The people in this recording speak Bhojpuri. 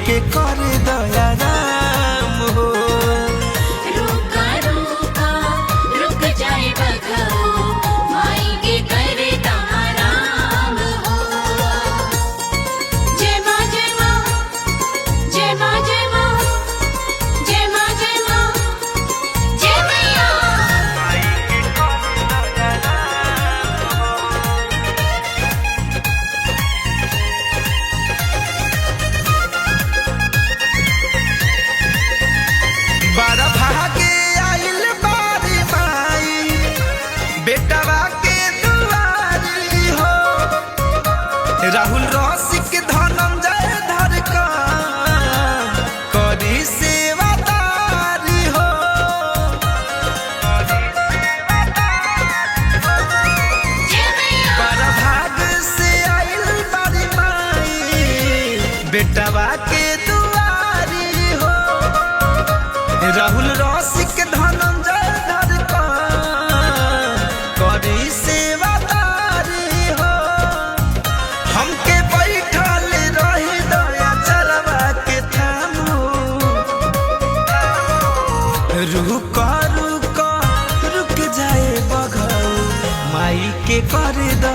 के कर दया राम हो। रुका रुका रुक जाए बघऊ, माई के कर दाराम हो। जय माँ जय माँ जय माँ जय माँ जय माँ जय माँ जय मैया। बड़ा भागे आइल बारी माई बेटवा के दुआरी हो। राहुल रसिक धनंजय धड़कन करी सेवादारी हो। जय मैया। बड़ा भाग से आइल बारी माई बेटवा के दुआरी हो। राहुल रसिक धनंजय धड़कन करी सेवादारी हो। हमके बैठल रही दया चरवा के थामू। रुक रुक रुक जाए बघऊ, माई के कर दया